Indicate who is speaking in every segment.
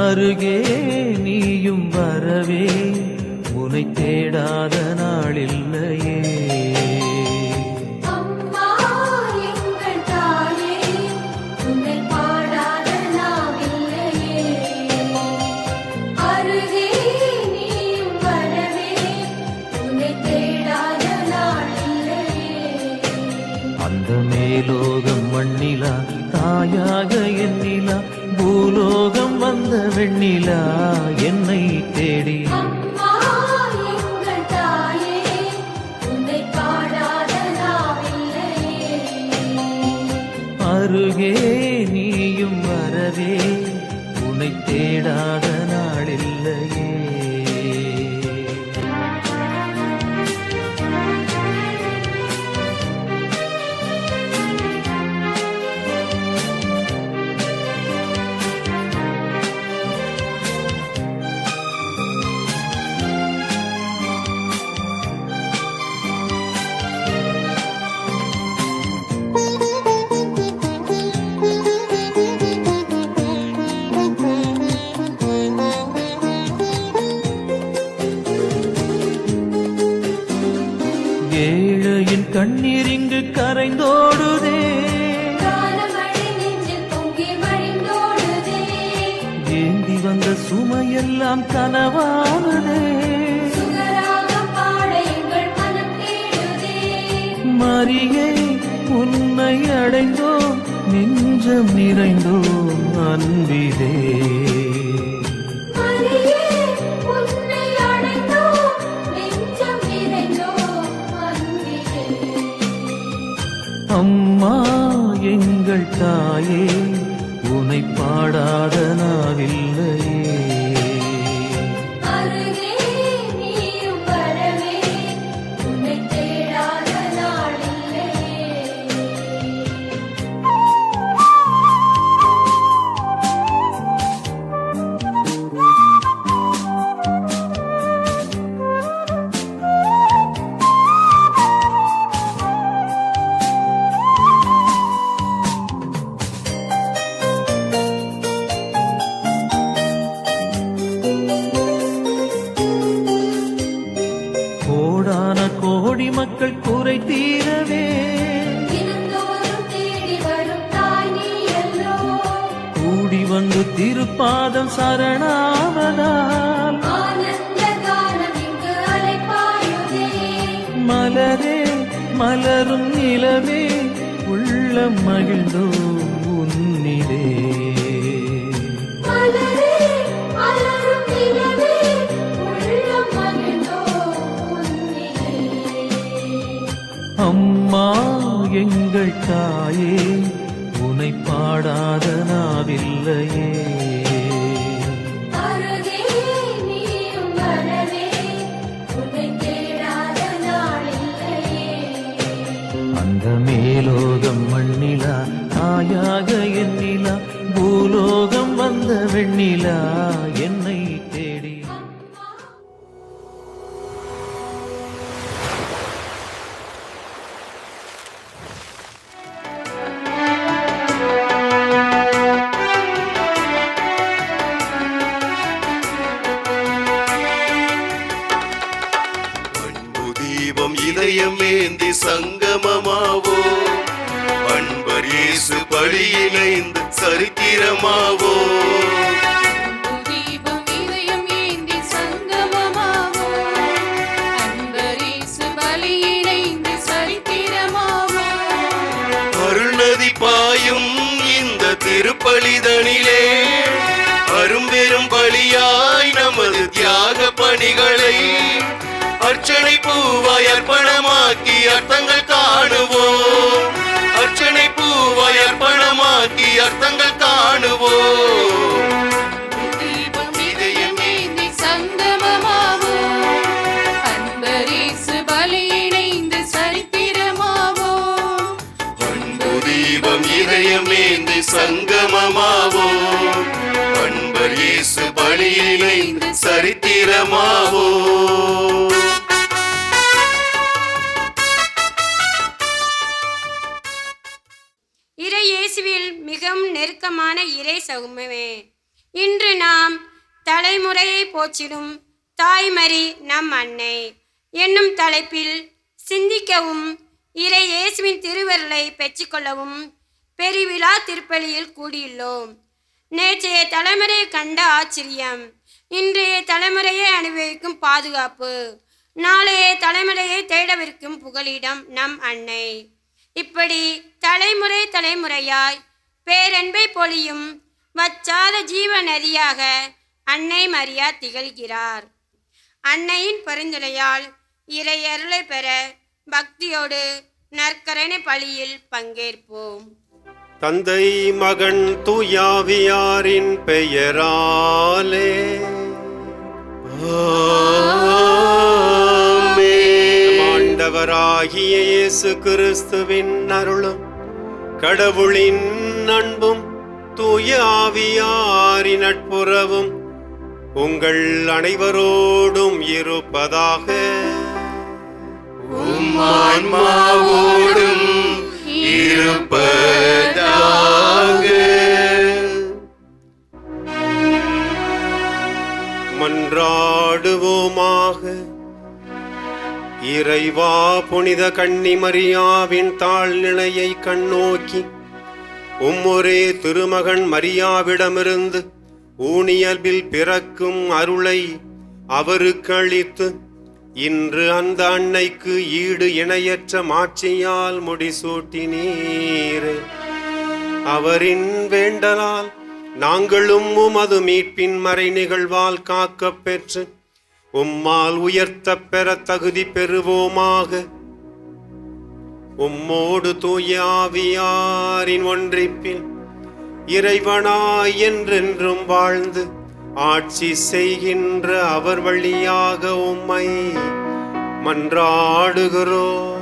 Speaker 1: அருகே நீயும் வரவே உனை தேடாத நாளில்லையே.
Speaker 2: அம்மா எங்கள் தாயே உன்னை பாடாத நாவில்லையே. அருகே நீயும் வரவே உன்னை தேடாத நாளில்லையே.
Speaker 1: அந்த மேலோகம் மண்ணிலா தாயாக எண்ணிலா பூலோகம் வந்த வெண்ணிலா என்னை தேடி.
Speaker 2: அம்மா எங்கள் தாயே உன்னை பாடாத நாவில்லையே.
Speaker 1: அருகே நீயும் வரவே உன்னை தேடாத நாளில்லையே. ஏழையின் கண்ணீர் இங்கு கரைந்தோடுதே, ஏந்தி வந்த சுமையெல்லாம் கனவானதே. மரியே உன்னை அடைந்தோம் நெஞ்சம் நிறைந்தோம் அன்பிலே. அம்மா எங்கள் தாயே உனை பாடாத நாவில்லையே.
Speaker 2: அருகே நீயும் வரவே உன்னை தேடாத நாளில்லையே.
Speaker 1: கோடான கோடி மக்கள் குறை தீரவே
Speaker 2: தினந்தோறும் தேடி வரும் தாய் நீ அல்லோ.
Speaker 1: கூடி வந்து திருப்பாதம் சரணாவதால்
Speaker 2: ஆனந்த கானம் இங்கு அலைபாயுதே.
Speaker 1: மலரே மலரும் நிலவே உள்ளம் மகிழ்ந்தோம் உன்னிலே.
Speaker 2: மலரே மலரும் நிலவே உள்ளம் மகிழ்ந்தோம் உன்னிலே.
Speaker 1: அம்மா எங்கள் தாயே உனை பாடாத நாவில்லையே.
Speaker 2: அருகே நீயும் வரவே உன்னை தேடாத நாளில்லையே.
Speaker 1: அந்த மேலோகம் மண்ணிலா தாயாக எண்ணிலா பூலோகம் வந்த வெண்ணிலா என்னை தேடி.
Speaker 3: தீபம் இதயமேந்தி சங்கமமாவோ, அன்பர் இயேசு பலியிணைந்து சரித்திரமாவோ.
Speaker 2: தீபம் இதயம் ஏந்தி சங்கமமாவோ,
Speaker 3: நாளிதனிலே அரும்பெரும் பலியாய் நமது தியாக பணிகளை அர்ச்சனை பூவாய் அர்ப்பணமாக்கி அர்த்தங்கள் காணுவோம். அர்ச்சனை பூவாய் அர்ப்பணமாக்கி அர்த்தங்கள் காணுவோம்.
Speaker 2: தீபம் இதயமேந்தி சங்கமமாவோம். அன்பரேசு பலியிணைந்து சரித்திரமாவோம்.
Speaker 3: அன்பு தீபம் இதயமேந்தி சங்கமமாவோம். அன்பர் இயேசு பலியிணைந்து சரித்திரமாவோம்.
Speaker 4: இறை இயேசுவில் மிகவும் நெருக்கமான இறை சமூகமே, இன்று நாம் தலைமுறையை போற்றிடும் தாய்மரி நம் அன்னை என்னும் தலைப்பில் சிந்திக்கவும் இறை இயேசுவின் திருவருளை பெற்றுக்கொள்ளவும் பெருவிழா திருப்பலியில் கூடியுள்ளோம். நேற்றைய தலைமுறையை கண்ட ஆச்சரியம், இன்றைய தலைமுறையை அனுபவிக்கும் பாதுகாப்பு, நாளைய தலைமுறையை தேடவிருக்கும் புகலிடம் நம் அன்னை. இப்படி தலைமுறை தலைமுறையாய் பேரன்பை பொழியும் வற்றாத ஜீவ நதியாக அன்னை மரியா திகழ்கிறார். அன்னையின் பரிந்துரையால் இறை அருளை பெற பக்தியோடு நற்கரணை பலியில் பங்கேற்போம்.
Speaker 5: தந்தை மகன் தூயாவியாரின் பெயராலே ஆண்டவராகிய இயேசு கிறிஸ்துவின் அருளும் கடவுளின் அன்பும் தூயாவியாரின் நட்புறவும் உங்கள் அனைவரோடும் இருப்பதாக.
Speaker 3: ஆன்மாவோடும் இருப்பதாக.
Speaker 5: மன்றாடுவோமாக. இறைவா, புனித கன்னி மரியாவின் தாழ்நிலையை கண்ணோக்கி உம்மொரே திருமகன் மரியாவிடமிருந்து ஊனியல்பில் பிறக்கும் அருளை அவருக்கு அளித்து இன்று அந்த அன்னைக்கு ஈடு இணையற்ற மாட்சியால் முடிசூட்டினீரே. அவரின் வேண்டலால் நாங்களும் உமது மீட்பின் மறை நிகழ்வால் காக்கப் பெற்று உம்மால் உயர்த்தப் பெற தகுதி பெறுவோமாக. உம்மோடு தூய ஆவியாரின் ஒன்றிப்பில் இறைவனாய் என்றென்றும் வாழ்ந்து ஆட்சி செய்கின்ற அவர் வழியாக உம்மை மன்றாடுகிறோம்.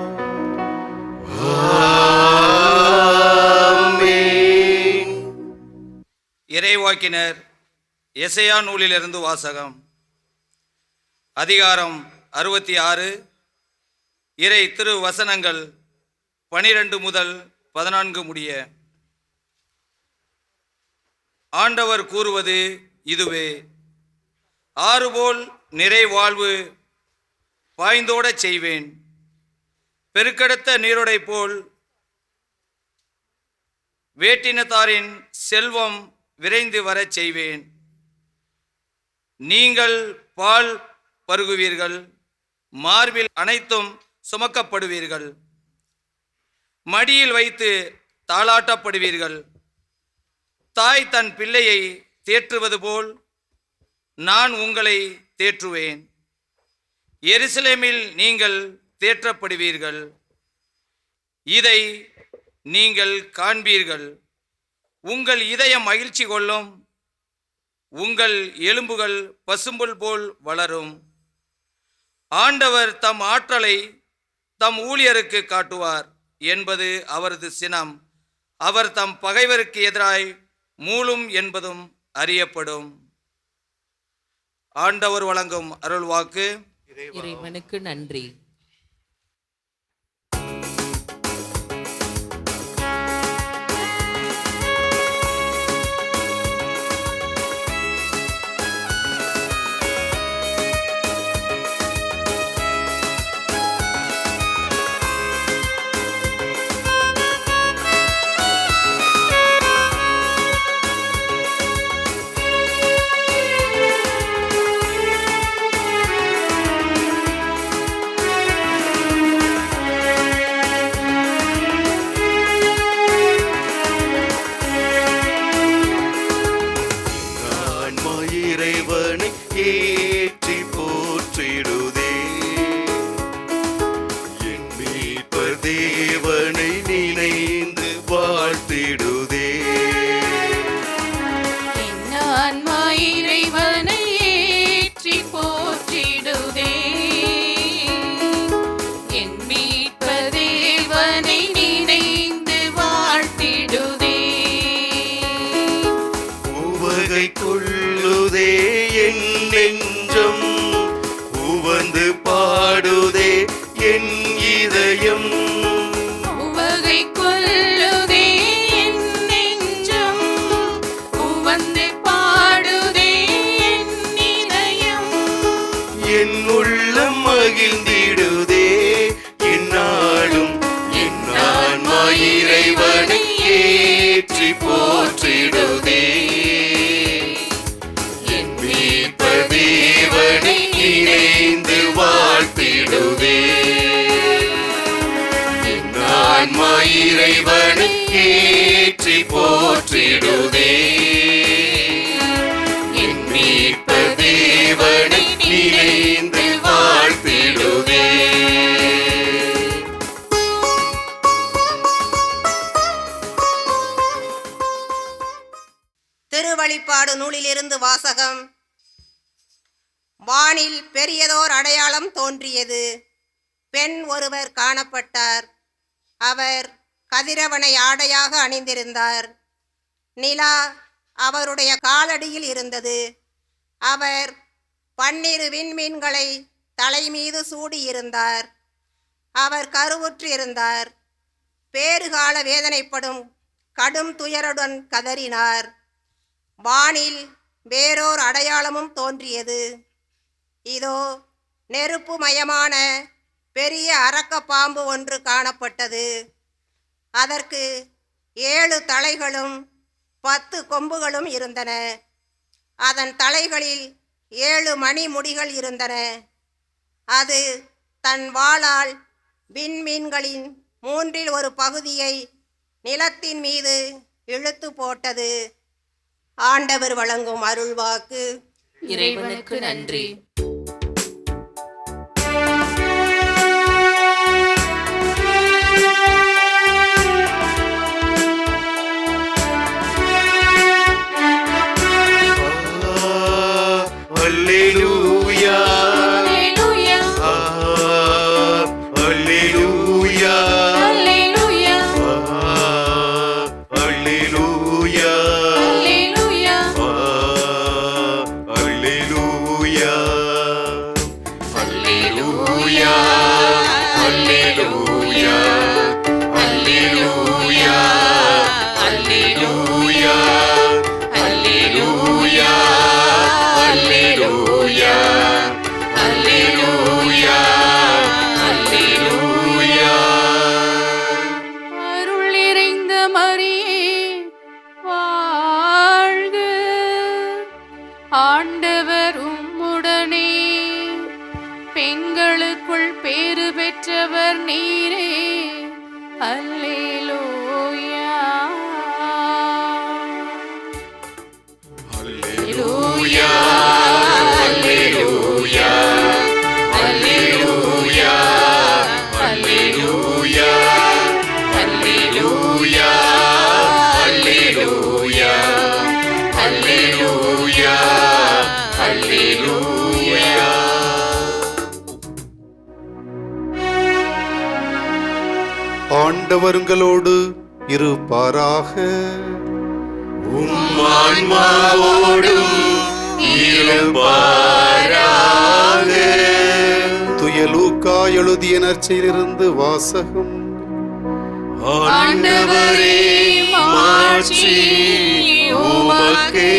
Speaker 6: இறைவாக்கினர் எசையா நூலிலிருந்து வாசகம். அதிகாரம் 66, இறை திரு வசனங்கள் 12 முதல் 14 முடிய. ஆண்டவர் கூறுவது இதுவே: ஆறுபோல் நிறைவாழ்வு பாய்ந்தோடச் செய்வேன், பெருக்கெடுத்த நீரோடை போல் வேட்டினத்தாரின் செல்வம் விரைந்து வரச் செய்வேன். நீங்கள் பால் பருகுவீர்கள், மார்பில் அனைத்தும் சுமக்கப்படுவீர்கள், மடியில் வைத்து தாளாட்டப்படுவீர்கள். தாய் தன் பிள்ளையை தேற்றுவது போல் நான் உங்களை தேற்றுவேன். எருசலேமில் நீங்கள் தேற்றப்படுவீர்கள், இதை நீங்கள் காண்பீர்கள். உங்கள் இதயம் மகிழ்ச்சி கொள்ளும், உங்கள் எலும்புகள் பசும்புல் போல் வளரும். ஆண்டவர் தம் ஆற்றலை தம் ஊழியருக்கு காட்டுவார் என்பது அவரது சினம். அவர் தம் பகைவருக்கு எதிராய் மூலும் என்பதும் அறியப்படும். ஆண்டவர் வழங்கும் அருள்வாக்கு.
Speaker 7: இறைவனுக்கு நன்றி.
Speaker 3: உவகை கொள்ளுதே என் நெஞ்சம், உவந்து பாடுதே என் இதயம்.
Speaker 2: உவகை கொள்ளுதே என் நெஞ்சம், உவந்து பாடுதே என் இதயம்.
Speaker 3: என் உள்ளம் மகிழ்ந்திடுதே என்னாலும், என் ஆன்மா இறைவனை ஏற்றி போற்றிடுதே. என் மீட்பர் தேவனை இணைந்து வாழ்த்திடுதே. என் ஆன்மா இறைவனை ஏற்றி போற்றிடுதே. என் மீட்பர் தேவனை இணைந்து வாழ்த்திடுதே.
Speaker 8: திருவழிப்பாடு நூலிலிருந்து வாசகம். வானில் பெரியதோர் அடையாளம் தோன்றியது. பெண் ஒருவர் காணப்பட்டார். அவர் கதிரவனை ஆடையாக அணிந்திருந்தார். நிலா அவருடைய காலடியில் இருந்தது. அவர் 12 விண்மீன்களை தலைமீது சூடியிருந்தார். அவர் கருவுற்று இருந்தார். பேறுகால வேதனைப்படும் கடும் துயருடன் கதறினார். வானில் வேறோர் அடையாளமும் தோன்றியது. இதோ நெருப்புமயமான பெரிய அரக்க பாம்பு ஒன்று காணப்பட்டது. அதற்கு 7 தலைகளும் 10 கொம்புகளும் இருந்தன. அதன் தலைகளில் 7 மணிமுடிகள் இருந்தன. அது தன் வாளால் விண்மீன்களின் 1/3 ஒரு பகுதியை நிலத்தின் மீது இழுத்து போட்டது. ஆண்டவர் வழங்கும் அருள்வாக்கு.
Speaker 7: இறைவனுக்கு நன்றி.
Speaker 3: அல்லேலூயா,
Speaker 2: அல்லேலூயா,
Speaker 3: அல்லேலூயா,
Speaker 2: அல்லேலூயா,
Speaker 3: அல்லேலூயா,
Speaker 2: அல்லேலூயா,
Speaker 3: அல்லேலூயா, அல்லேலூயா, அல்லேலூயா, அல்லேலூயா, அல்லேலூயா, அல்லேலூயா, அல்லேலூயா, அல்லேலூயா, அல்லேலூயா.
Speaker 2: அருள் நிறைந்த மரியே வாழ்க, ஆண்டவர் உம்முடனே, பெண்களுக்குள் பேறு பெற்றவர் நீரே. அல்லேலூயா,
Speaker 3: அல்லேலூயா, அல்லேலூயா, அல்லேலூயா, அல்லேலூயா, அல்லேலூயா, அல்லேலூயா, அல்லேலூயா, அல்லேலூயா.
Speaker 5: ஆண்டவர் உங்களோடு இருப்பாராக.
Speaker 3: உம் ஆன்மாவோடும் இருப்பாராக.
Speaker 5: துய லூக்கா எழுதிய நற்செய்தியிலிருந்து வாசகம்.
Speaker 3: ஆண்டவரே மாட்சி உமக்கே.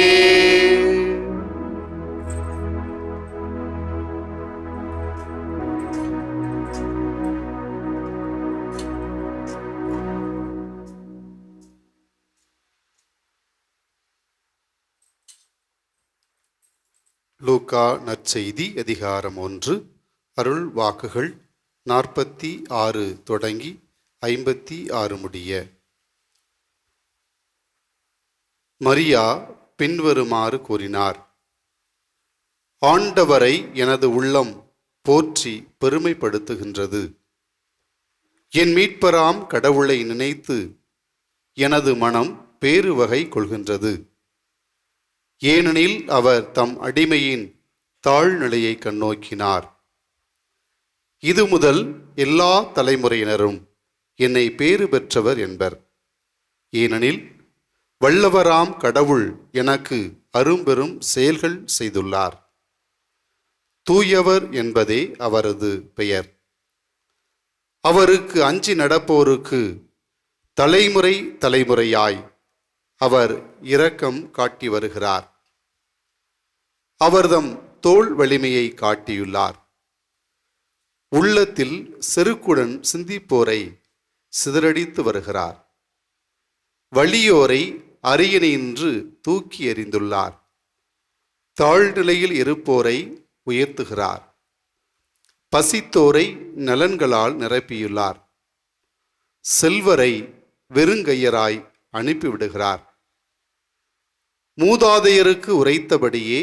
Speaker 5: லூக்கா நற்செய்தி அதிகாரம் 1. அருள் வாக்குகள் 46 தொடங்கி 56 முடிய. மரியா பின்வருமாறு கூறினார். ஆண்டவரை எனது உள்ளம் போற்றி பெருமைப்படுத்துகின்றது. என் மீட்பராம் கடவுளை நினைத்து எனது மனம் பேருவகை கொள்கின்றது. ஏனெனில் அவர் தம் அடிமையின் தாழ்நிலையை கண்ணோக்கினார். இது முதல் எல்லா தலைமுறையினரும் என்னை பேறு பெற்றவர் என்பர். ஏனெனில் வல்லவராம் கடவுள் எனக்கு அரும்பெரும் செயல்கள் செய்துள்ளார். தூயவர் என்பதே அவரது பெயர். அவருக்கு அஞ்சி நடப்போருக்கு தலைமுறை தலைமுறையாய் அவர் இரக்கம் காட்டி வருகிறார். அவர்தம் தோள் வலிமையை காட்டியுள்ளார். உள்ளத்தில் செருக்குடன் சிந்திப்போரை சிதறடித்து வருகிறார். வலியோரை அரியணையின்று தூக்கி எறிந்துள்ளார். தாழ்நிலையில் இருப்போரை உயர்த்துகிறார். பசித்தோரை நலன்களால் நிரப்பியுள்ளார். செல்வரை வெறுங்கையராய் அனுப்பிவிடுகிறார். மூதாதையருக்கு உரைத்தபடியே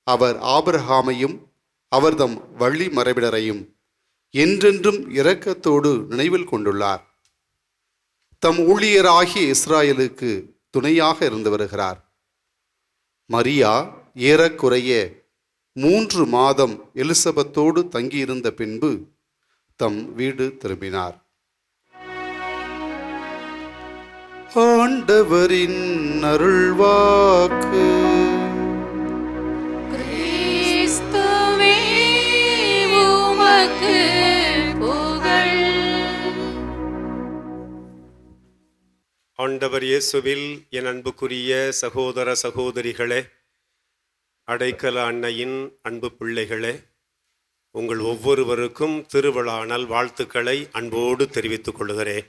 Speaker 5: அவர் ஆபிரகாமையும் அவர்தம் வழி மரபினரையும் என்றென்றும் இரக்கத்தோடு நினைவில் கொண்டுள்ளார். தம் ஊழியராகிய இஸ்ராயலுக்கு துணையாக இருந்து வருகிறார். மரியா ஏறக்குறைய 3 மாதம் எலிசபெத்தோடு தங்கியிருந்த பின்பு தம் வீடு திரும்பினார். ஆண்டவரின் அருள்வாக்கு.
Speaker 2: கிறிஸ்துவே உமக்கு புகழ்.
Speaker 9: ஆண்டவர் இயேசுவில் என் அன்புக்குரிய சகோதர சகோதரிகளே, அடைக்கல அன்னையின் அன்பு பிள்ளைகளே, உங்கள் ஒவ்வொருவருக்கும் திருவிழா நல்வாழ்த்துக்களை அன்போடு தெரிவித்துக் கொள்கிறேன்.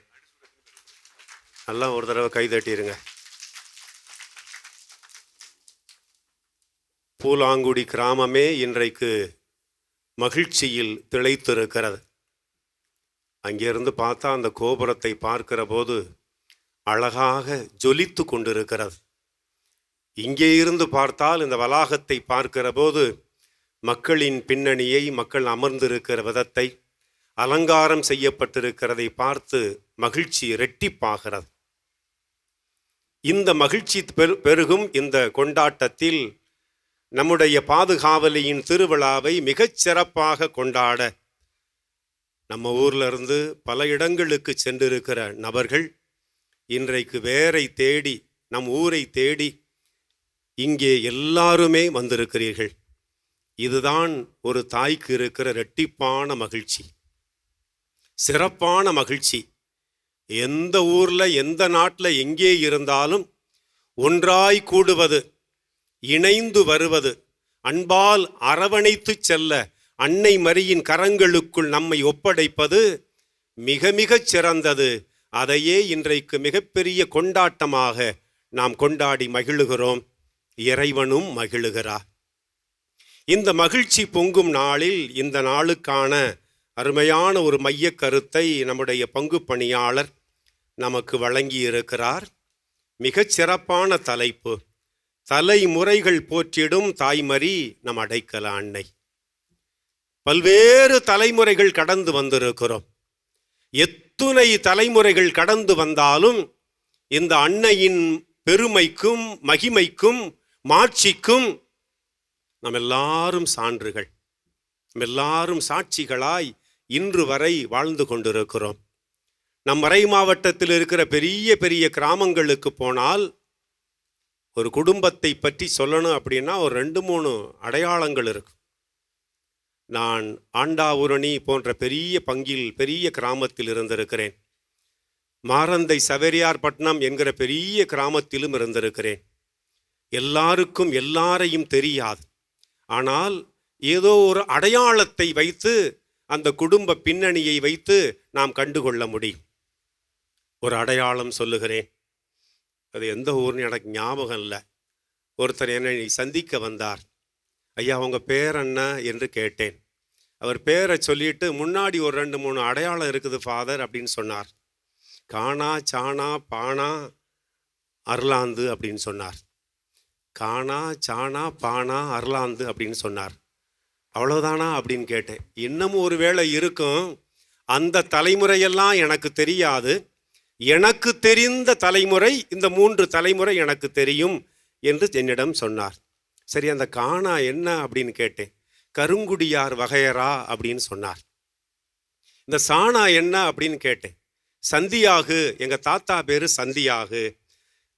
Speaker 9: நல்லா ஒரு தடவை கைதட்டிருங்க. பூலாங்குடி கிராமமே இன்றைக்கு மகிழ்ச்சியில் திளைத்திருக்கிறது. அங்கிருந்து பார்த்தா அந்த கோபுரத்தை பார்க்கிற போது அழகாக ஜொலித்து கொண்டிருக்கிறது. இங்கே இருந்து பார்த்தால் இந்த வளாகத்தை பார்க்கிற போது மக்களின் பின்னணியை, மக்கள் அமர்ந்திருக்கிற விதத்தை, அலங்காரம் செய்யப்பட்டிருக்கிறதை பார்த்து மகிழ்ச்சி இரட்டிப்பாகிறது. இந்த மகிழ்ச்சி பெருகும் இந்த கொண்டாட்டத்தில் நம்முடைய பாதுகாவலியின் திருவிழாவை மிகச் சிறப்பாக கொண்டாட நம்ம ஊர்ல இருந்து பல இடங்களுக்கு சென்றிருக்கிற நபர்கள் இன்றைக்கு வேரை தேடி, நம் ஊரை தேடி இங்கே எல்லாருமே வந்திருக்கிறீர்கள். இதுதான் ஒரு தாய்க்கு இருக்கிற இரட்டிப்பான மகிழ்ச்சி, சிறப்பான மகிழ்ச்சி. எந்த ஊர்ல, எந்த நாட்டில், எங்கே இருந்தாலும் ஒன்றாய் கூடுவது, இணைந்து வருவது, அன்பால் அரவணைத்து செல்ல அன்னை மரியின் கரங்களுக்குள் நம்மை ஒப்படைப்பது மிக மிகச் சிறந்தது. அதையே இன்றைக்கு மிகப்பெரிய கொண்டாட்டமாக நாம் கொண்டாடி மகிழுகிறோம். இறைவனும் மகிழுகிறார். இந்த மகிழ்ச்சி பொங்கும் நாளில் இந்த நாளுக்கான அருமையான ஒரு மைய கருத்தை நம்முடைய பங்கு பணியாளர் நமக்கு வழங்கி இருக்கிறார். மிகச் சிறப்பான தலைப்பு, தலைமுறைகள் போற்றிடும் தாய்மரி நம் அடைக்கல அன்னை. பல்வேறு தலைமுறைகள் கடந்து வந்திருக்கிறோம். எத்துணை தலைமுறைகள் கடந்து வந்தாலும் இந்த அன்னையின் பெருமைக்கும் மகிமைக்கும் மாட்சிக்கும் நாம் எல்லாரும் சான்றுகள், நாம் எல்லாரும் சாட்சிகளாய் இன்று வரை வாழ்ந்து கொண்டிருக்கிறோம். நம் மறை மாவட்டத்தில் இருக்கிற பெரிய பெரிய கிராமங்களுக்கு போனால் ஒரு குடும்பத்தை பற்றி சொல்லணும் அப்படின்னா ஒரு 2-3 அடையாளங்கள் இருக்கு. நான் ஆண்டாவூரணி போன்ற பெரிய பங்கில், பெரிய கிராமத்தில் இருந்திருக்கிறேன். மாரந்தை சவேரியார்பட்டினம் என்கிற பெரிய கிராமத்திலும் இருந்திருக்கிறேன். எல்லாருக்கும் எல்லாரையும் தெரியாது. ஆனால் ஏதோ ஒரு அடையாளத்தை வைத்து, அந்த குடும்ப பின்னணியை வைத்து நாம் கண்டுகொள்ள முடியும். ஒரு அடையாளம் சொல்லுகிறேன். அது எந்த ஊர்னு எனக்கு ஞாபகம் இல்லை. ஒருத்தர் என்னை சந்திக்க வந்தார். ஐயா, உங்கள் பேர் என்ன என்று கேட்டேன். அவர் பேரை சொல்லிட்டு முன்னாடி ஒரு 2-3 அடையாளம் இருக்குது ஃபாதர் அப்படின்னு சொன்னார். காணா, சாணா, பானா, அர்லாந்து அப்படின்னு சொன்னார். காணா, சாணா, பானா, அர்லாந்து அப்படின்னு சொன்னார். அவ்வளோதானா அப்படின்னு கேட்டேன். இன்னமும் ஒரு வேளை இருக்கும், அந்த தலைமுறையெல்லாம் எனக்கு தெரியாது, எனக்கு தெரிந்த தலைமுறை இந்த 3 தலைமுறை எனக்கு தெரியும் என்று என்னிடம் சொன்னார். சரி, அந்த காணா என்ன அப்படின்னு கேட்டேன். கருங்குடியார் வகையரா அப்படின்னு சொன்னார். இந்த சாணா என்ன அப்படின்னு கேட்டேன். சந்தியாகு, எங்கள் தாத்தா பேர் சந்தியாகு.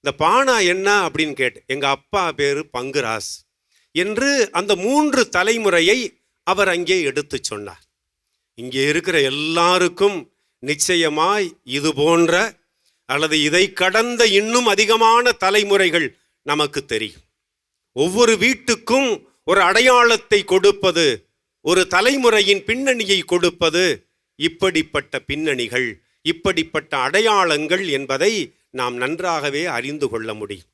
Speaker 9: இந்த பானா என்ன அப்படின்னு கேட்டேன். எங்கள் அப்பா பேர் பங்குராஸ் என்று அந்த 3 தலைமுறையை அவர் அங்கே எடுத்து சொன்னார். இங்கே இருக்கிற எல்லாருக்கும் நிச்சயமாய் இது போன்ற அல்லது இதை கடந்த இன்னும் அதிகமான தலைமுறைகள் நமக்கு தெரியும். ஒவ்வொரு வீட்டுக்கும் ஒரு அடையாளத்தை கொடுப்பது, ஒரு தலைமுறையின் பின்னணியை கொடுப்பது இப்படிப்பட்ட பின்னணிகள், இப்படிப்பட்ட அடையாளங்கள் என்பதை நாம் நன்றாகவே அறிந்து கொள்ள முடியும்.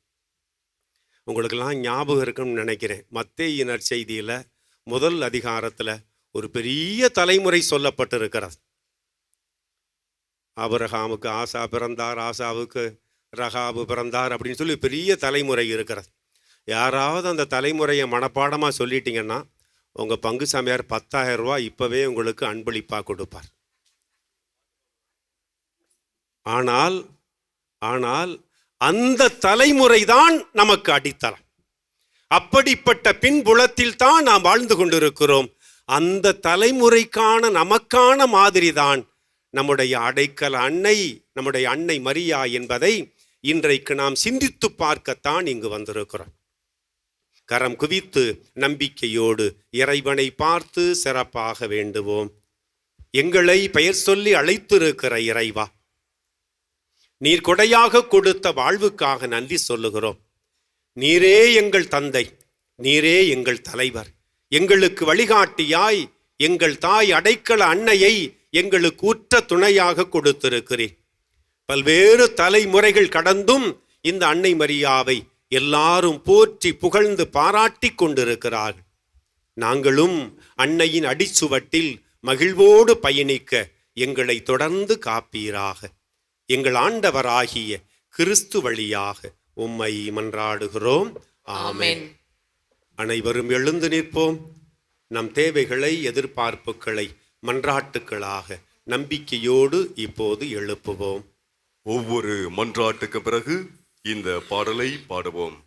Speaker 9: உங்களுக்கெல்லாம் ஞாபகம் இருக்குன்னு நினைக்கிறேன், மத்தேயு நற்செய்தியில் முதல் அதிகாரத்தில் ஒரு பெரிய தலைமுறை சொல்லப்பட்டிருக்கிறது. ஆபிரகாமுக்கு ஆசா பிறந்தார், ஆசாவுக்கு ரகாபு பிறந்தார் அப்படின்னு சொல்லி பெரிய தலைமுறை இருக்கிறது. யாராவது அந்த தலைமுறையை மனப்பாடமாக சொல்லிட்டீங்கன்னா உங்கள் பங்கு சாமியார் 10,000 ரூபாய் இப்போவே உங்களுக்கு அன்பளிப்பாக கொடுப்பார். ஆனால் அந்த தலைமுறை தான் நமக்கு அடித்தளம். அப்படிப்பட்ட பின்புலத்தில் தான் நாம் வாழ்ந்து கொண்டிருக்கிறோம். அந்த தலைமுறைக்கான நமக்கான மாதிரி தான் நம்முடைய அடைக்கல அன்னை, நம்முடைய அன்னை மரியா என்பதை இன்றைக்கு நாம் சிந்தித்து பார்க்கத்தான் இங்கு வந்திருக்கிறோம். கரம் குவித்து நம்பிக்கையோடு இறைவனை பார்த்து சிறப்பாக வேண்டுவோம். எங்களை பெயர் சொல்லி அழைத்திருக்கிற இறைவா, நீர் கொடையாக கொடுத்த வாழ்வுக்காக நன்றி சொல்லுகிறோம். நீரே எங்கள் தந்தை, நீரே எங்கள் தலைவர், எங்களுக்கு வழிகாட்டியாய் எங்கள் தாய் அடைக்கல அன்னையை எங்களுக்கு உற்ற துணையாக கொடுத்திருக்கிறேன். பல்வேறு தலைமுறைகள் கடந்தும் இந்த அன்னை மரியாவை எல்லாரும் போற்றி புகழ்ந்து பாராட்டி கொண்டிருக்கிறார்கள். நாங்களும் அன்னையின் அடிச்சுவட்டில் மகிழ்வோடு பயணிக்க எங்களை தொடர்ந்து காப்பீராக. எங்கள் ஆண்டவராகிய கிறிஸ்து வழியாக உம்மை மன்றாடுகிறோம். ஆமென். அனைவரும் எழுந்து நிற்போம். நம் தேவைகளை, எதிர்பார்ப்புகளை மன்றாட்டுக்களாக நம்பிக்கையோடு இப்போது எழுப்புவோம்.
Speaker 3: ஒவ்வொரு மன்றாட்டுக்கு பிறகு இந்த பாடலை பாடுவோம்.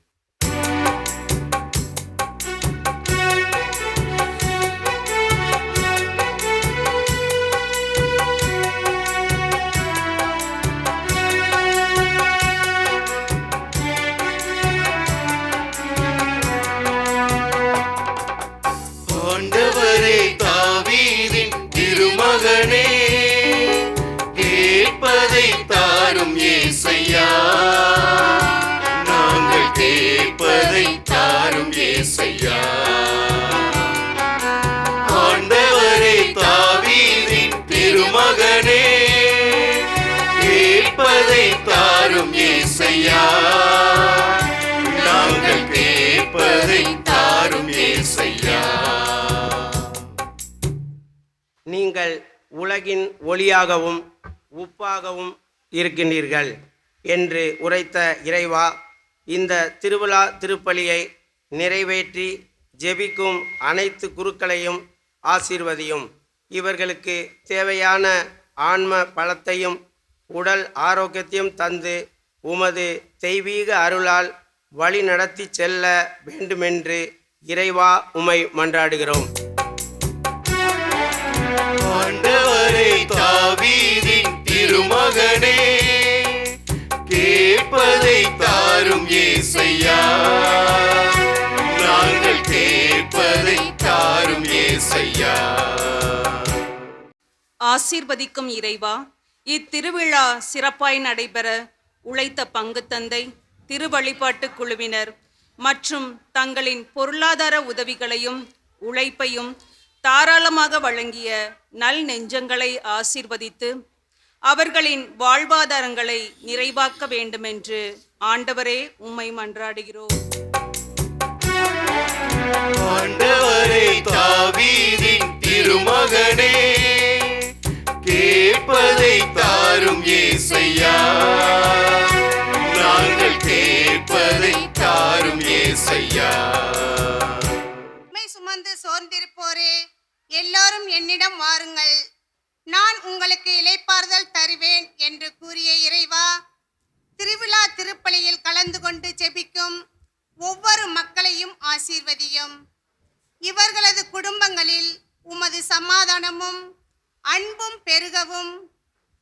Speaker 3: ஆண்டவரே, தாவீதின் திருமகனே, கேட்பதை தாரும் ஏசையா, நாங்கள் கேட்பதை தாரும் ஏசையா. ஆண்டவரே, தாவீதின் திருமகனே, கேட்பதை தாரும் ஏசையா, நாங்கள் கேட்பதை தாரும் ஏசையா.
Speaker 10: நீங்கள் உலகின் ஒளியாகவும் உப்பாகவும் இருக்கின்றீர்கள் என்று உரைத்த இறைவா, இந்த திருவிழா திருப்பலியை நிறைவேற்றி ஜெபிக்கும் அனைத்து குருக்களையும் ஆசீர்வதியும். இவர்களுக்கு தேவையான ஆன்ம பலத்தையும் உடல் ஆரோக்கியத்தையும் தந்து உமது தெய்வீக அருளால் வழி நடத்தி செல்ல வேண்டுமென்று இறைவா உம்மை மன்றாடுகிறோம்.
Speaker 3: ஆண்டவரே, தாவீதின் திருமகனே, கேட்பதை தாரும் ஏசையா, நாங்கள் கேட்பதை தாரும் ஏசையா.
Speaker 11: ஆசீர்வதிக்கும் இறைவா, இத்திருவிழா சிறப்பாய் நடைபெற உழைத்த பங்கு தந்தை, திருவழிபாட்டு குழுவினர் மற்றும் தங்களின் பொருளாதார உதவிகளையும் உழைப்பையும் தாராளமாக வழங்கிய நல் நெஞ்சங்களை ஆசீர்வதித்து அவர்களின் வாழ்வாதாரங்களை நிறைவாக்க வேண்டுமென்று ஆண்டவரே உம்மை மன்றாடுகிறோம்.
Speaker 3: ஆண்டவரே, தாவீதின் திருமகனே, கேட்பதை தாரும் ஏசையா, நாங்கள் கேட்பதை தாரும் ஏசையா.
Speaker 8: சுமந்து சோர்ந்திருப்போரே, எல்லோரும் என்னிடம் வாருங்கள், நான் உங்களுக்கு இளைப்பாறுதல் தருவேன் என்று கூறிய இறைவா, திருவிழா திருப்பலியில் கலந்து கொண்டு ஜெபிக்கும் ஒவ்வொரு மக்களையும் ஆசீர்வதியும். இவர்களது குடும்பங்களில் உமது சமாதானமும் அன்பும் பெருகவும்,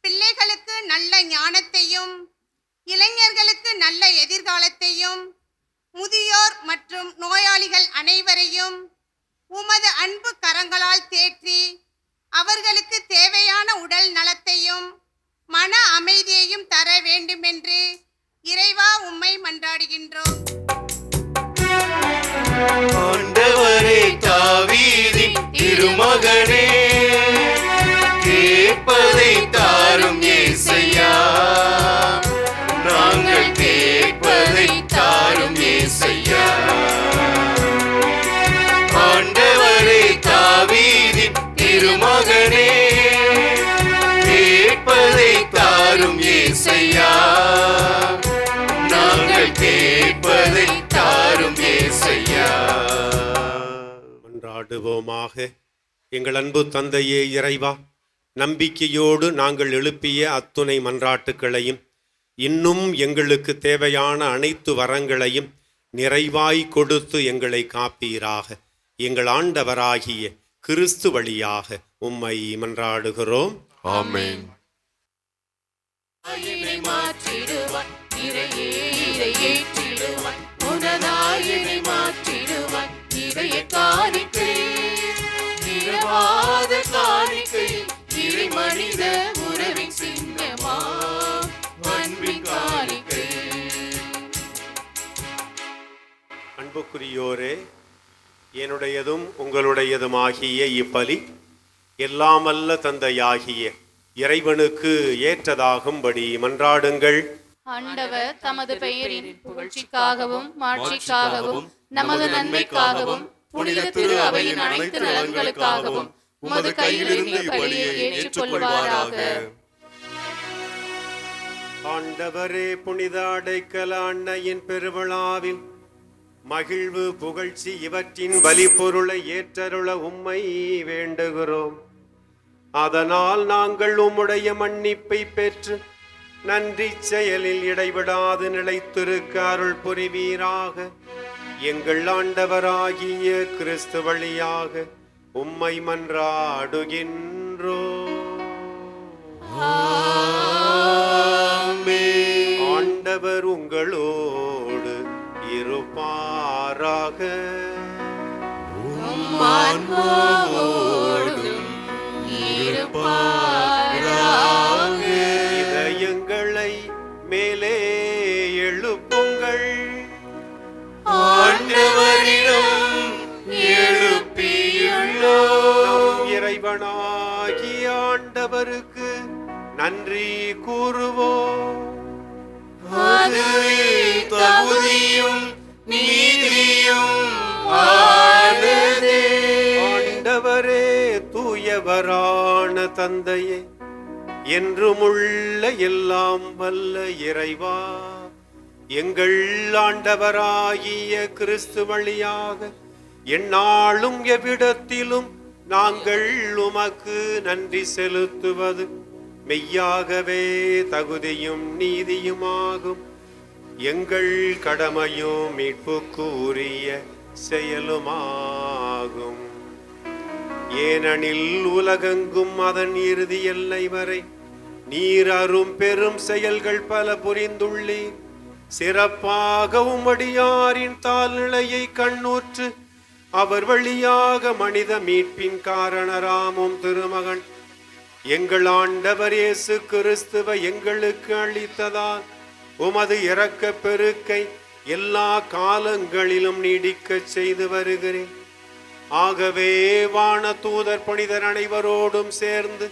Speaker 8: பிள்ளைகளுக்கு நல்ல ஞானத்தையும் இளைஞர்களுக்கு நல்ல எதிர்காலத்தையும் முதியோர் மற்றும் நோயாளிகள் அனைவரையும் உமது அன்பு கரங்களால் தேற்றி அவர்களுக்கு தேவையான உடல் நலத்தையும் மன அமைதியையும் தர வேண்டுமென்று இறைவா உம்மை மன்றாடுகின்றோம்.
Speaker 3: ஆண்டவரே தாவீதின் திருமகனே, கேட்பதை தாரும் ஏசையா, நாங்கள் கேட்பதை தாரும் ஏசையா. ஆண்டவரே தாவீதின் திருமகனே, கேட்பதை தாரும் ஏசையா, நாங்கள் கேட்பதை தாரும் ஏசையா.
Speaker 9: மன்றாடுவோமாக. எங்கள் அன்பு தந்தையே இறைவா, நம்பிக்கையோடு நாங்கள் எழுப்பிய அத்துணை மன்றாட்டுக்களையும் இன்னும் எங்களுக்கு தேவையான அனைத்து வரங்களையும் நிறைவாய் கொடுத்து எங்களை காப்பீராக. எங்கள் ஆண்டவராகிய கிறிஸ்து வழியாக உம்மை மன்றாடுகிறோம்.
Speaker 3: ஆமென்.
Speaker 7: என்னை மாற்றிடுவாய், இறையே இதை ஏற்றிடுவாய், உனதாயினை மாற்றிடுவாய், இதைய காணிக்கை, இரவாத காணிக்கை, இறை மனித உறவின் சிங்கமா, அன்பின் காணிக்கை.
Speaker 9: அன்புக்குரியோரே, என்னுடையதும் உங்களுடையதுமாகிய இப்பலி எல்லாமல்ல தந்தையாகிய இறைவனுக்கு ஏற்றதாகும்படி மன்றாடுங்கள்.
Speaker 2: ஆண்டவர் தமது பெயரின் புகழ்ச்சிக்காகவும் மாட்சிக்காகவும் நமது நன்மைக்காகவும் புனித திரு அவையின் அனைத்து நலன்களுக்காகவும் உமது கையிலிருந்து இப்பலியை ஏற்றுக்கொள்வாராக.
Speaker 9: ஆண்டவரே, புனித அடைக்கல அன்னையின் பெருவிழாவில் மகிழ்வு புகழ்ச்சி இவற்றின் பலிப்பொருளை ஏற்றருள உம்மை வேண்டுகிறோம். அதனால் நாங்கள் உம்முடைய மன்னிப்பை பெற்று நன்றி செயலில் இடைவிடாது நிலைத்திருக்க அருள் புரிவீராக. எங்கள் ஆண்டவராகிய கிறிஸ்து வழியாக உம்மை மன்றாடுகின்றோம். ஆண்டவர் உங்களோடு இருப்பாராக. இதயங்களை மேலே எழுப்புங்கள்.
Speaker 3: ஆண்டவரிடம் எழுப்பியுள்ளோம்.
Speaker 9: இறைவனாகிய ஆண்டவருக்கு நன்றி கூறுவோம்.
Speaker 3: அதுவே தகுதியும் நீதியும் ஆனதே.
Speaker 9: ஆண்டவரே, தூயவரான தந்தையே, என்றுமுள்ள எல்லாம் வல்ல இறைவா, எங்கள் ஆண்டவராகிய கிறிஸ்து வழியாக எந்நாளும் எவ்விடத்திலும் நாங்கள் உமக்கு நன்றி செலுத்துவது மெய்யாகவே தகுதியும் நீதியுமாகும். எங்கள் கடமையும் மீட்புக்கு உரிய செயலுமாகும். ஏனெனில் உலகெங்கும் அதன் இறுதி எல்லை வரை நீர் அரும் பெரும் செயல்கள் பல புரிந்துள்ளீர். சிறப்பாக உம்மடியாரின் தாழ்நிலையை கண்ணூற்று அவர் வழியாக மனித மீட்பின் காரணராமும் திருமகன் எங்கள் ஆண்டவர் இயேசு கிறிஸ்துவை எங்களுக்கு அளித்ததால் உமது இரக்க பெருக்கை எல்லா காலங்களிலும் நீடிக்கச் செய்து வருகிறேன். ஆகவே வான தூதர் புனிதர் அனைவரோடும் சேர்ந்து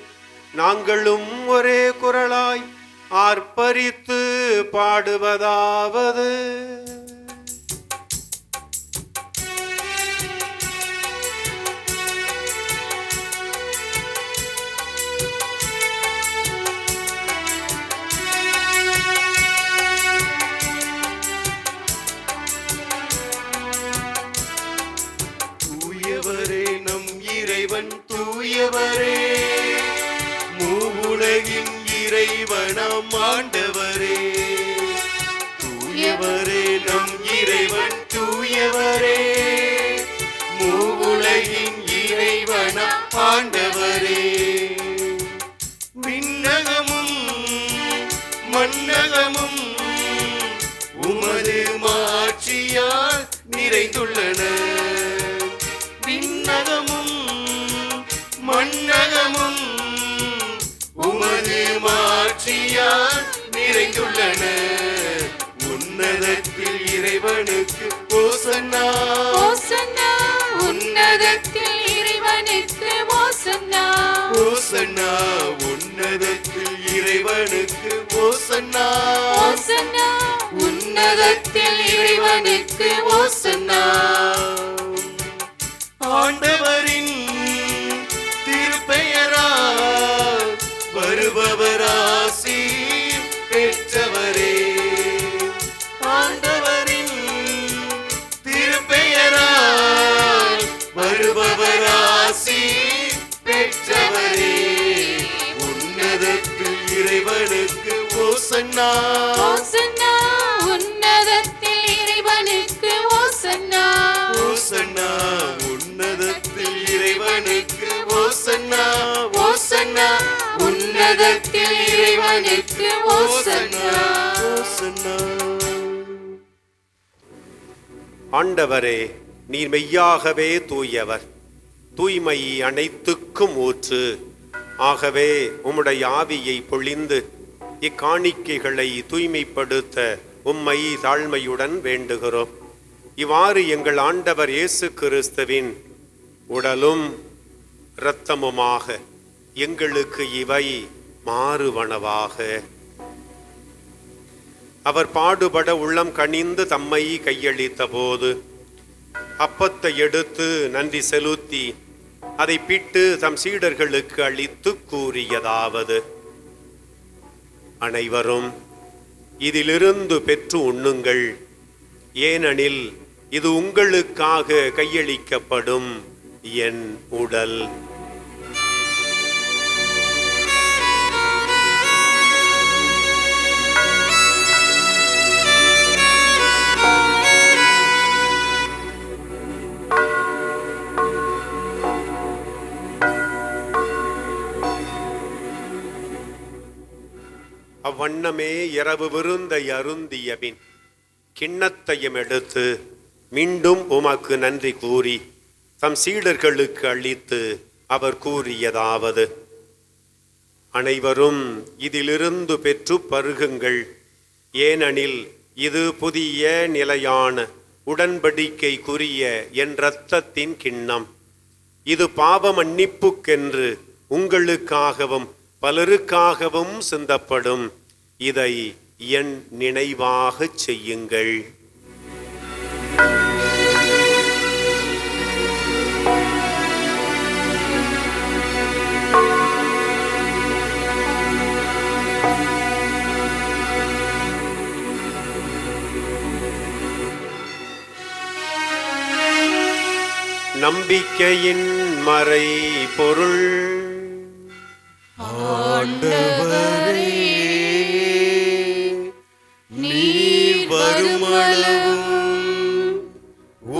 Speaker 9: நாங்களும் ஒரே குரலாய் ஆர்ப்பரித்து பாடுவதாவது:
Speaker 3: தூயவரே நம் இறைவன் தூயவரே, மூவுலகின் இறைவனாம் ஆண்டவரே. தூயவரே நம் இறைவன் தூயவரே, மூவுலகின் இறைவனாம் ஆண்டவரே. விண்ணகமும் மன்னகமும் நிறைந்துள்ளன. விண்ணகமும் மண்ணகமும் உமது மாட்சியால் நிறைந்துள்ளன. உன்னதத்தில் இறைவனுக்கு ஓசன்னா.
Speaker 7: ஓசன்னா உன்னதத்தில் இறைவனுக்கு ஓசன்னா.
Speaker 3: ஓசன்னா உன்னதத்தில் இறைவனுக்கு ஓசன்னா.
Speaker 7: ஓசன்னா உன்னதத்தில் இறைவனுக்கு ஓசன்னா.
Speaker 3: ஆண்டவரின் திருப்பெயரால் வருபவராசி பெற்றவரே. ஆண்டவரின் திருப்பெயரால் வருபவராசி பெற்றவரே. உன்னதத்தில் இறைவனுக்கு ஓசன்னா.
Speaker 7: ஓசன்னா உன்னதத்தில் இறைவனுக்கு ஓசன்னா.
Speaker 3: ஓசன்னா உன்னதத்தில் இறைவனுக்கு ஓசன்னா. ஓசன்னா உன்னதத்தில் இறைவனுக்கு ஓசன்னா. ஓசன்னா.
Speaker 9: ஆண்டவரே, நீர் மெய்யாகவே தூயவர், தூய்மை அனைத்துக்கும் ஊற்று. ஆகவே உம்முடைய ஆவியை பொழிந்து இக்காணிக்கைகளை தூய்மைப்படுத்த உம்மை தாழ்மையுடன் வேண்டுகிறோம். இவ்வாறு எங்கள் ஆண்டவர் இயேசு கிறிஸ்துவின் உடலும் இரத்தமுமாக எங்களுக்கு இவை மாறுவனவாக. அவர் பாடுபட உள்ளம் கனிந்து தம்மை கையளித்த போது அப்பத்தை எடுத்து நன்றி செலுத்தி அதை பிட்டு தம் சீடர்களுக்கு அளித்து கூறியதாவது: அனைவரும் இதிலிருந்து பெற்று உண்ணுங்கள், ஏனெனில் இது உங்களுக்காக கையளிக்கப்படும் என் உடல். அவ்வண்ணமே இரவு விருந்தை அருந்திய பின் கிண்ணத்தையும் எடுத்து மீண்டும் உமக்கு நன்றி கூறி தம் சீடர்களுக்கு அளித்து அவர் கூறியதாவது: அனைவரும் இதிலிருந்து பெற்று பருகுங்கள், ஏனெனில் இது புதிய நிலையான உடன்படிக்கைக்குரிய என் இரத்தத்தின் கிண்ணம். இது பாவ மன்னிப்புக்கென்று உங்களுக்காகவும் பலருக்காகவும் சிந்தப்படும். இதை என் நினைவாகச் செய்யுங்கள். நம்பிக்கையின் மறை பொருள்.
Speaker 3: ஆண்டவரே, நீர் வருமளவும்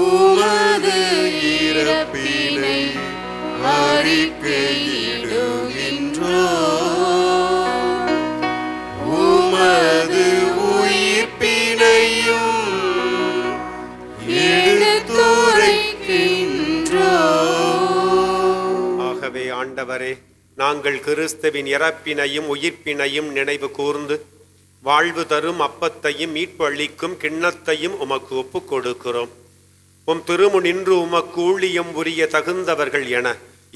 Speaker 3: உமது இறப்பினை அறிக்கையிடுகின்றோம். உமது உயிர்ப்பினையும் எடுத்துரைக்கின்றோம்.
Speaker 9: ஆகவே ஆண்டவரே, நாங்கள் கிறிஸ்துவின் இறப்பினையும் உயிர்ப்பினையும் நினைவு கூர்ந்து வாழ்வு தரும் அப்பத்தையும் மீட்பு அளிக்கும் கிண்ணத்தையும் உமக்கு ஒப்புக் கொடுக்கிறோம். உம் திருமு நின்று உமக்கு ஊழியம் உரிய தகுந்தவர்கள் என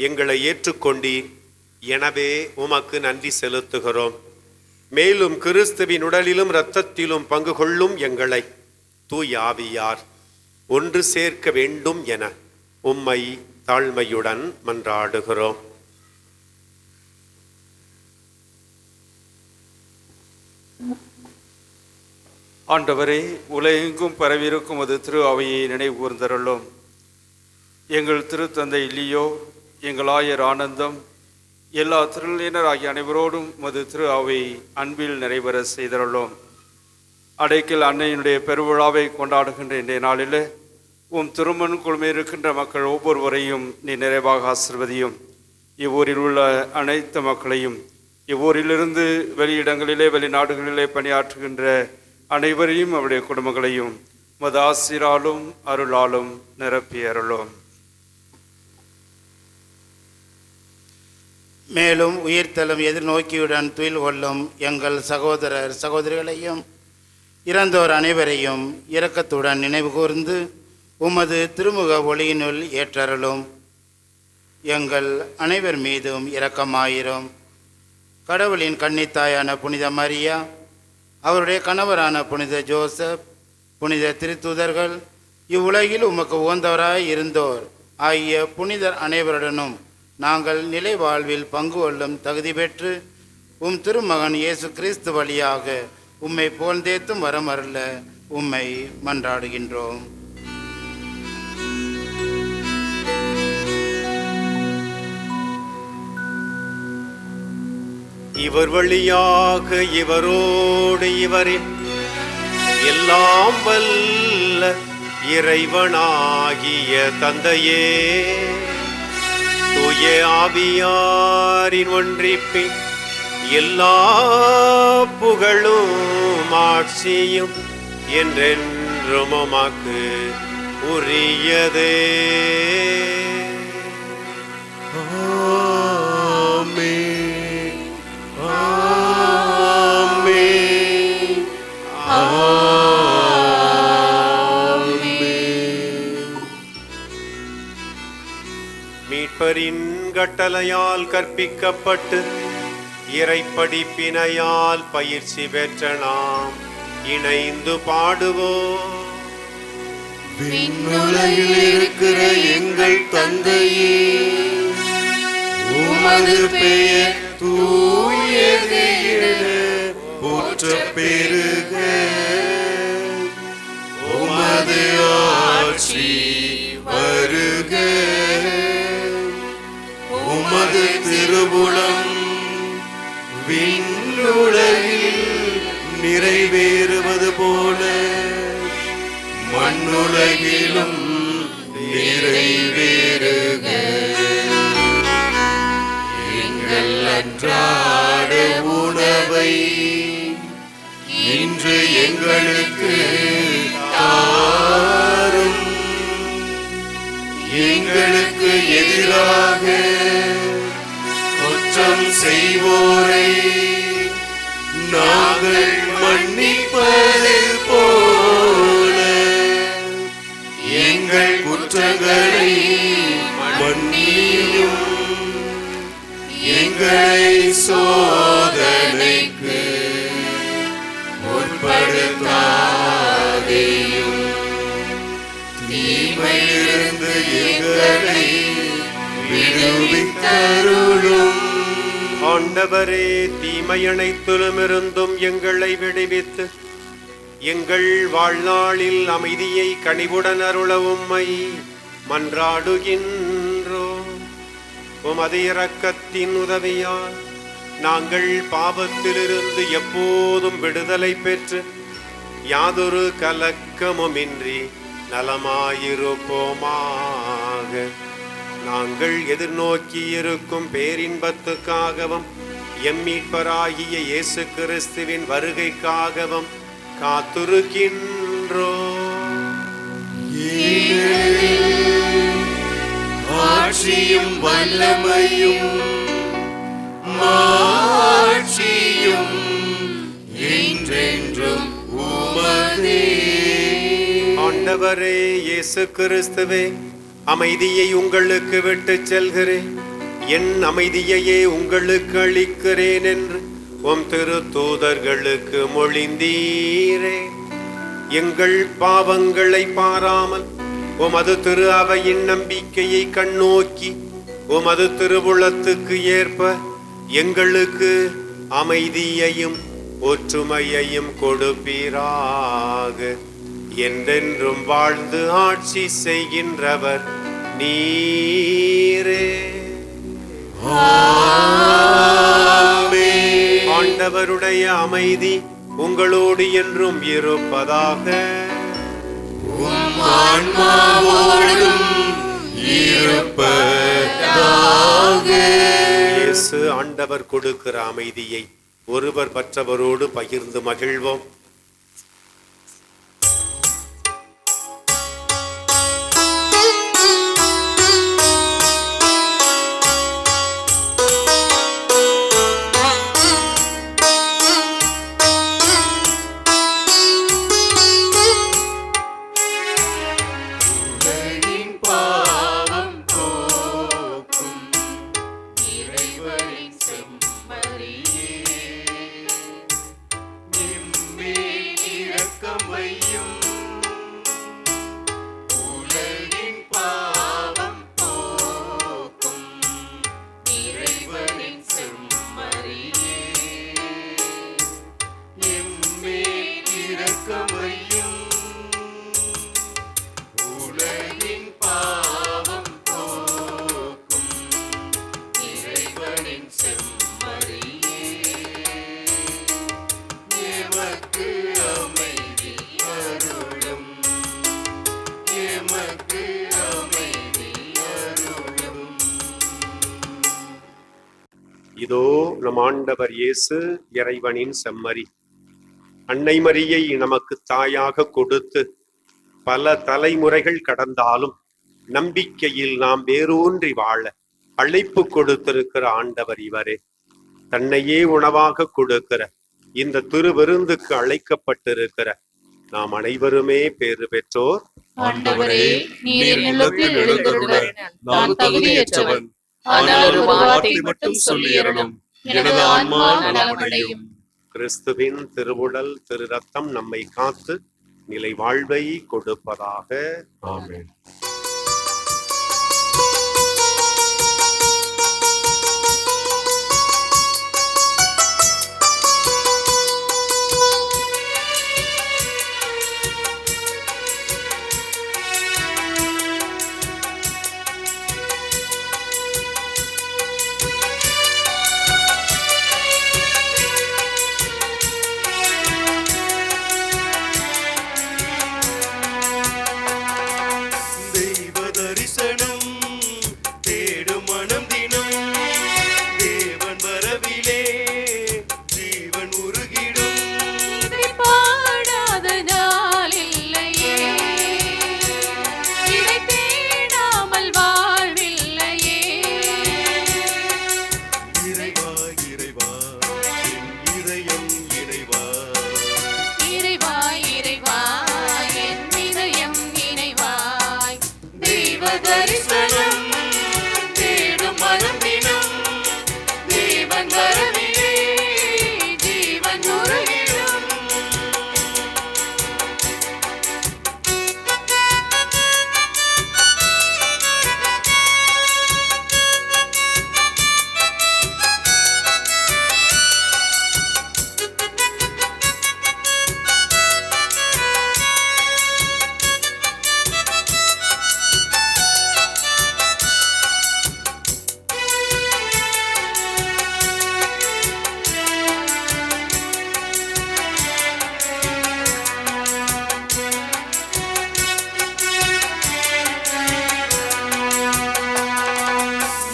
Speaker 9: எங்களை ஏற்றுக்கொண்டீர். எனவே உமக்கு நன்றி செலுத்துகிறோம். மேலும் கிறிஸ்துவின் உடலிலும் இரத்தத்திலும் பங்கு கொள்ளும் எங்களை தூய ஆவியார் ஒன்று சேர்க்க வேண்டும் என உம்மை தாழ்மையுடன் மன்றாடுகிறோம்.
Speaker 12: ஆண்டவரே, உலகெங்கும் பரவியிருக்கும் அது திரு அவையை நினைவு கூர்ந்தருளும். எங்கள் திருத்தந்தை லியோ, எங்கள் ஆயர் ஆனந்தம், எல்லா திருநிலையினர் ஆகிய அனைவரோடும் மது திரு அவை அன்பில் நிறைவேற செய்தருளும். அடைக்கல் அன்னையினுடைய பெருவிழாவை கொண்டாடுகின்ற இன்றைய நாளில் திருமண் குழுமே இருக்கின்ற மக்கள் ஒவ்வொருவரையும் நீ நிறைவாக ஆசிர்வதியும். இவ்வூரில் உள்ள அனைத்து மக்களையும், இவ்வூரிலிருந்து வெளியிடங்களிலே வெளிநாடுகளிலே பணியாற்றுகின்ற அனைவரையும் அவருடைய குடும்பங்களையும் மதாசிராலும் அருளாலும் நிரப்பியருளும்.
Speaker 13: மேலும் உயிர்த்தலும் எதிர்நோக்கியுடன் துயில் கொள்ளும் எங்கள் சகோதரர் சகோதரிகளையும் இறந்தோர் அனைவரையும் இரக்கத்துடன் நினைவு கூர்ந்து உமது திருமுக ஒளியினுள் ஏற்றருளும். எங்கள் அனைவர் மீதும் இரக்கமாயிரும். கடவுளின் கன்னித்தாயான புனித மரியா, அவருடைய கணவரான புனித ஜோசப், புனித திருத்தூதர்கள், இவ்வுலகில் உமக்கு உகந்தவராய் இருந்தோர் ஆகிய புனிதர் அனைவருடனும் நாங்கள் நிலை வாழ்வில் பங்கு கொள்ளும் தகுதி பெற்று உம் திருமகன் இயேசு கிறிஸ்து வழியாக உம்மை புகழ்ந்தேத்தும் வரமருள உம்மை மன்றாடுகின்றோம்.
Speaker 9: இவர் வழியாக இவரோடு இவரில் எல்லாம் வல்ல இறைவனாகிய தந்தையே, தூய ஆவியாரின் ஒன்றிப்பில் எல்லா புகழும் ஆட்சியும் என்றென்றும் உமக்கு உரியதே.
Speaker 3: ஆமென். ஆமென். ஆமென்.
Speaker 9: மீட்பரின் கட்டளையால் கற்பிக்கப்பட்டு இறைப்படிப்பினையால் பயிற்சி பெற்ற நாம் இணைந்து பாடுவோம்.
Speaker 3: விண்ணுலகில் இருக்கிற எங்கள் தந்தையே, உமது பெயர் தூயது என போற்றப் பெறுக. உமது ஆட்சி வருக. உமது திருவுளம் விண்ணுலகில் நிறைவேறுவது போல மண்ணுலகிலும் நிறைவேறுக. எங்கள் அன்றாட உணவை இன்று எங்களுக்கு தாரும். எங்களுக்கு எதிராக குற்றம் செய்வோரை நாங்கள் மன்னிப்பது போல எங்கள் குற்றங்களை மன்னியும். எங்களை சோதனைக்கு உட்படுத்தாதேயும், தீமையிலிருந்து எங்களை விடுவித்தருளும்.
Speaker 9: ஆண்டவரே, தீமையனைத்திலுமிருந்தும் எங்களை விடுவித்து எங்கள் வாழ்நாளில் அமைதியை கனிவுடன் அருள உம்மை மன்றாடுகின்றோம். உமது இரக்கத்தின் உதவியால் நாங்கள் பாவத்திலிருந்து எப்போதும் விடுதலை பெற்று யாதொரு கலக்கமுமின்றி நலமாயிருப்போமாக. நாங்கள் எதிர்நோக்கி இருக்கும் பேரின்பத்துக்காகவும் எம்மீட்பராகிய இயேசு கிறிஸ்துவின் வருகைக்காகவும் காத்திருக்கின்றோம்.
Speaker 3: ஆட்சியும் வல்லமையும் மாட்சியும் என்றென்றும் உமதே.
Speaker 9: ஆண்டவரே இயேசு கிறிஸ்துவே, அமைதியை உங்களுக்கு விட்டு செல்கிறேன், என் அமைதியையே உங்களுக்கு அளிக்கிறேன் என்று உம் திருத்தூதர்களுக்கு மொழிந்தீரே. எங்கள் பாவங்களை பாராமல் உமது திரு அவையின் நம்பிக்கையை கண்ணோக்கி உமது திருவுளத்துக்கு ஏற்ப எங்களுக்கு அமைதியையும் ஒற்றுமையையும் கொடுப்பீராக. என்றென்றும் வாழ்ந்து ஆட்சி செய்கின்றவர் நீரே. ஆண்டவருடைய அமைதி உங்களோடு என்றும் இருப்பதாக. இயேசு ஆண்டவர் கொடுக்கிற அமைதியை ஒருவர் மற்றவரோடு பகிர்ந்து மகிழ்வோம்.
Speaker 3: எமக்கு அமைதி அருளும்.
Speaker 9: இதோ நம் ஆண்டவர் இயேசு இறைவனின் செம்மறி. அன்னை மரியை நமக்கு தாயாக கொடுத்து பல தலைமுறைகள் கடந்தாலும் நம்பிக்கையில் நாம் வேரூன்றி வாழ அழைப்பு கொடுத்திருக்கிற ஆண்டவர் இவரே. தன்னையே உணவாக கொடுக்கிற இந்த திருவிருந்துக்கு அழைக்கப்பட்டிருக்கிற நாம் அனைவருமே பேறு பெற்றோர்.
Speaker 7: ஆண்டவரே, நீர் என் உள்ளத்தில் எழுந்தருள நான் தகுதியற்றவன். ஆனால் ஒரு வார்த்தை மட்டும் சொல்லியருளும், எனது ஆன்மா நலமடையும்.
Speaker 9: கிறிஸ்துவின் திருவுடல் திரு ரத்தம் நம்மை காத்து நிலை வாழ்வை கொடுப்பதாக. ஆமென்.
Speaker 3: தெய்வ தரிசனம் தேடும் மனம் தினம், தேவன் வரவிலே ஜீவன் உருகிடும்.
Speaker 7: இதை பாடாத நாள் இல்லையே, இதை தேடாமல் வாழ்வில்லையே.
Speaker 3: இறைவா இறைவா என் இதயம் இறைவா,
Speaker 7: இறைவா இறைவா என் இதயம் இறைவாய். தெய்வ தரிசனம் தேடும் மனம் தினம், தேவன் வரவிலே ஜீவன் உருகிடும்.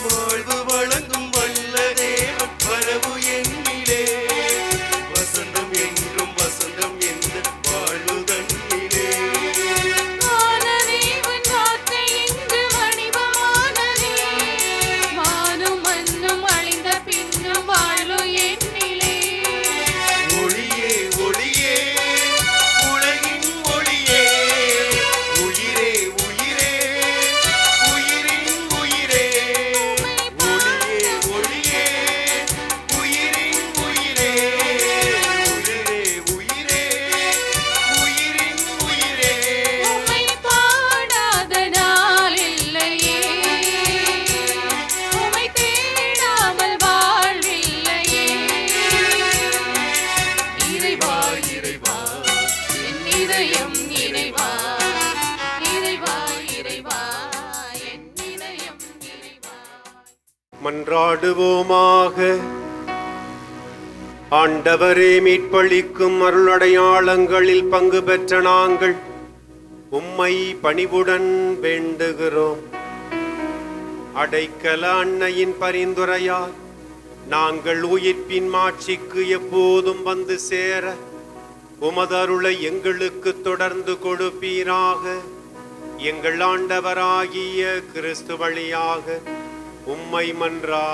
Speaker 3: வாழ்வு வழங்கும் வல்ல தேவன் வரவு என்னிலே, வசந்தம் என்றும் வசந்தம் என்ற வாழ்வு தன்னிலே.
Speaker 7: வானதே உன் வார்த்தை இங்கு வடிவமானதே, வானும் மண்ணும் அழிந்த பின்னும் வாழு என்னிலே.
Speaker 3: ஒளியே ஒளியே உலகின் ஒளியே, உயிரே உயிரே உயிரின் உயிரே. ஒளியே ஒளியே உயிரின் உயிரே, உயிரே உயிரே உயிரின் உயிரே.
Speaker 7: உம்மை பாடாத நாள் இல்லையே, உம்மை தேடாமல் வாழ்வில்லையே. இறைவா இறைவா என் இதயம் இறைவா, இறைவா இறைவா என் இதயம் இறைவா.
Speaker 9: மன்றாடுவோமாக. ஆண்டவரே, மீட்பளிக்கும் அருளடையாளங்களில் பங்கு பெற்ற நாங்கள் உம்மை பணிவுடன் வேண்டுகிறோம். அடைக்கல அன்னையின் பரிந்துரையால் நாங்கள் உயிர்ப்பின் மாட்சிக்கு எப்போதும் வந்து சேர உமது அருளை எங்களுக்கு தொடர்ந்து கொடுப்பீராக. எங்கள் ஆண்டவராகிய கிறிஸ்து வழியாக உம்மை மன்றாடுகின்றோம்.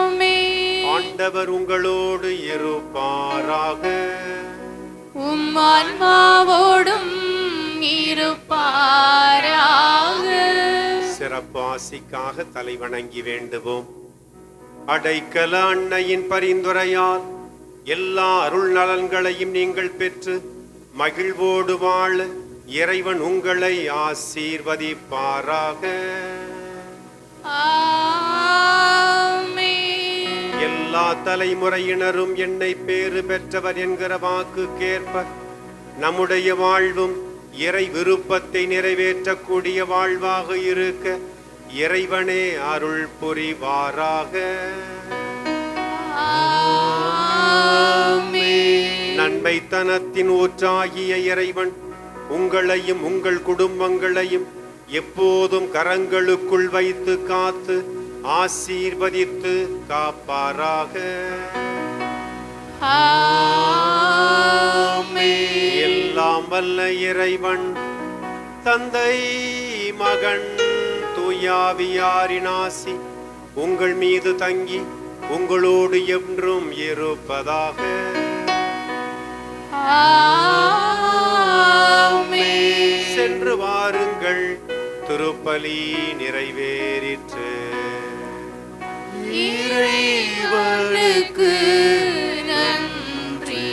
Speaker 7: ஆமென்.
Speaker 9: ஆண்டவர் உங்களோடு இருப்பாராக.
Speaker 7: உம் ஆன்மாவோடும் இருப்பாராக.
Speaker 9: சிறப்பு ஆசிக்காக தலை வணங்கி வேண்டுவோம். அடைக்கல அன்னையின் பரிந்துரையால் எல்லா அருள் நலன்களையும் நீங்கள் பெற்று மகிழ்வோடு வாழ இறைவன் உங்களை ஆசீர்வதிப்பாராக.
Speaker 7: ஆமென்.
Speaker 9: எல்லா தலைமுறையினரும் என்னை பேறு பெற்றவர் என்கிற வாக்கு கேற்ப நம்முடைய வாழ்வும் இறை விருப்பத்தை நிறைவேற்றக்கூடிய வாழ்வாக இருக்க இறைவனே அருள் புரிவாராக.
Speaker 7: ஆமென்.
Speaker 9: நன்றி நன்மைத்தனத்தின் ஊற்றாகிய இறைவன் உங்களையும் உங்கள் குடும்பங்களையும் எப்போதும் கரங்களுக்குள் வைத்து காத்து ஆசீர்வதித்து காப்பாராக. எல்லாம் வல்ல இறைவன் தந்தை மகன் தூயாவியாரின் ஆசி உங்கள் மீது தங்கி உங்களோடு என்றும் இருப்பதாக. சென்று வாருங்கள், திருப்பலி நிறைவேறிற்று.
Speaker 2: இறைவனுக்கு நன்றி.